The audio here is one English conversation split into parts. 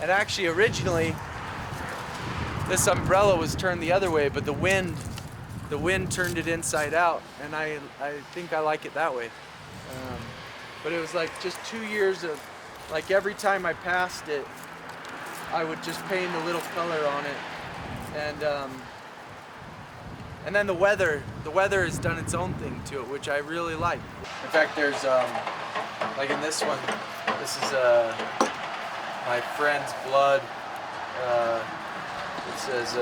And actually, originally, this umbrella was turned the other way, but the wind turned it inside out, and I think I like it that way. But it was like just 2 years of, like every time I passed it, I would just paint a little color on it, and then the weather has done its own thing to it, which I really like. In fact, there's like in this one, this is my friend's blood. It says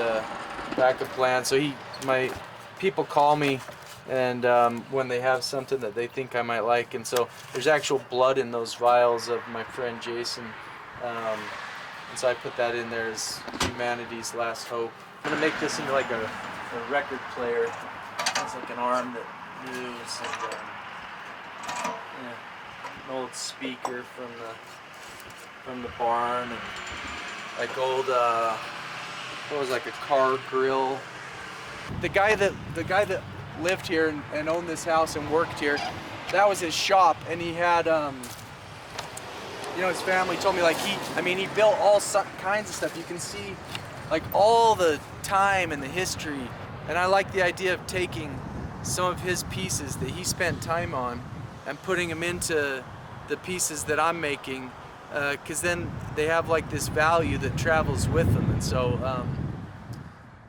backup plan. So my people call me, and when they have something that they think I might like, and so there's actual blood in those vials of my friend Jason, and so I put that in there as humanity's last hope. I'm gonna make this into like a record player. It's like an arm that moves, and an old speaker from the barn, and like old what was like a car grill. The guy that lived here and owned this house and worked here, that was his shop, and he had his family told me, like, he built all kinds of stuff. You can see like all the time and the history, and I like the idea of taking some of his pieces that he spent time on and putting them into the pieces that I'm making, because then they have like this value that travels with them. And so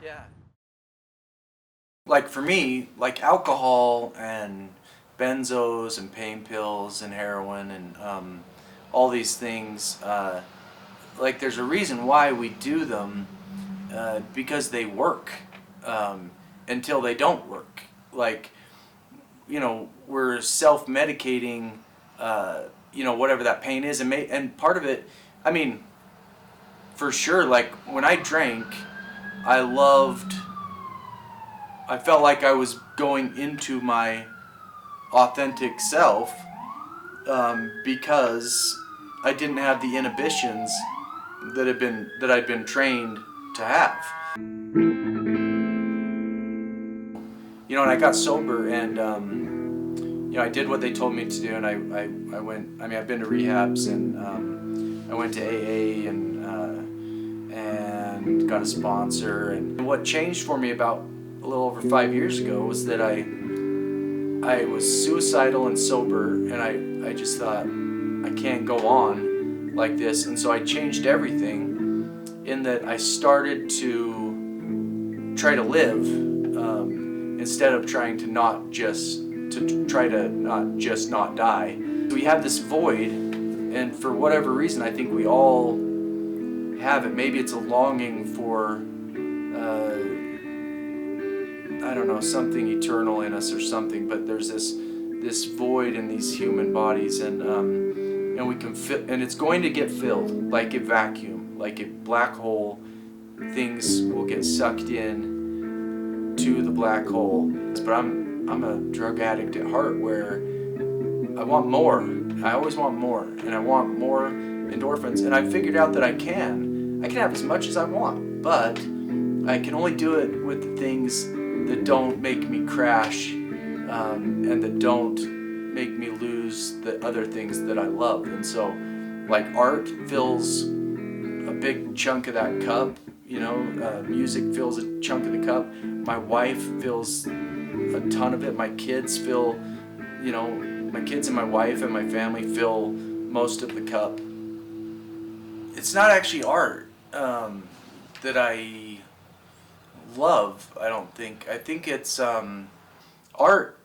yeah. Like for me, like alcohol and benzos and pain pills and heroin and all these things, like there's a reason why we do them, because they work until they don't work. Like, we're self-medicating, whatever that pain is, and part of it, for sure, like when I drank, I felt like I was going into my authentic self, because I didn't have the inhibitions that I'd been trained to have. And I got sober, and I did what they told me to do, and I went. I've been to rehabs, and I went to AA, and got a sponsor. And what changed for me about a little over 5 years ago was that I was suicidal and sober, and I just thought, I can't go on like this, and so I changed everything in that I started to try to live, instead of trying to not just not die. We have this void, and for whatever reason, I think we all have it. Maybe it's a longing for something eternal in us or something, but there's this void in these human bodies, and we can fit, and it's going to get filled like a vacuum, like a black hole. Things will get sucked in to the black hole. But I'm a drug addict at heart, where I want more. I always want more, and I want more endorphins, and I figured out that I can have as much as I want, but I can only do it with the things that don't make me crash, and that don't make me lose the other things that I love. And so, like, art fills a big chunk of that cup, music fills a chunk of the cup, my wife fills a ton of it, my kids fill, my kids and my wife and my family fill most of the cup. It's not actually art that I love, I don't think. I think it's art.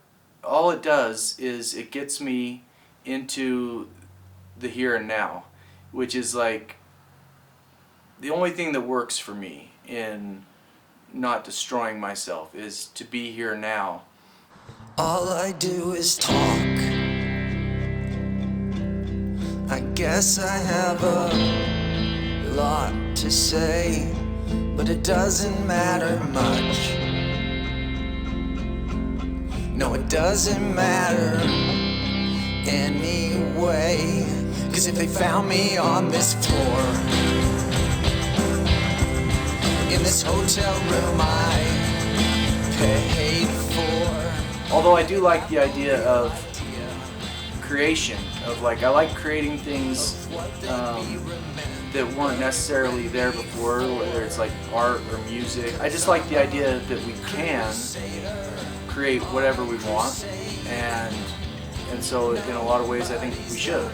All it does is it gets me into the here and now, which is like the only thing that works for me in not destroying myself, is to be here now. All I do is talk. I guess I have a lot to say, but it doesn't matter much. No, it doesn't matter anyway, 'cause if they found me on this floor, in this hotel room I paid for. Although I do like the idea of creation, of like, I like creating things that weren't necessarily there before, whether it's like art or music. I just like the idea that we can create whatever we want, and so in a lot of ways I think we should.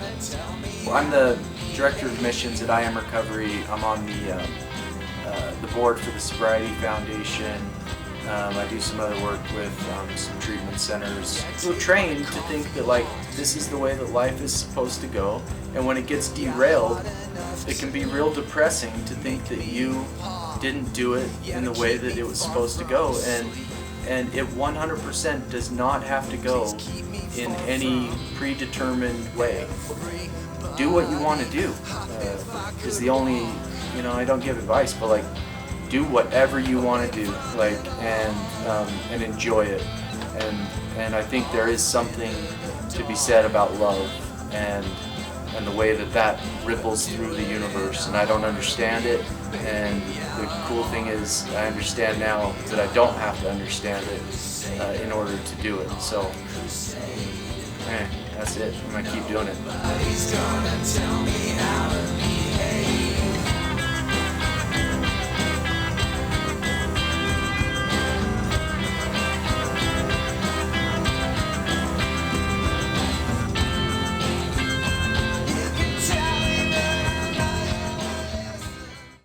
I'm the director of missions at I Am Recovery. I'm on the board for the Sobriety Foundation. I do some other work with some treatment centers. We're trained to think that like this is the way that life is supposed to go, and when it gets derailed, it can be real depressing to think that you didn't do it in the way that it was supposed to go, and it 100% does not have to go in any predetermined way. Do what you want to do is the only, I don't give advice, but like do whatever you want to do, like, and enjoy it, and I think there is something to be said about love and the way that ripples through the universe, and I don't understand it, and the cool thing is I understand now that I don't have to understand it in order to do it. So that's it. I'm gonna keep doing it.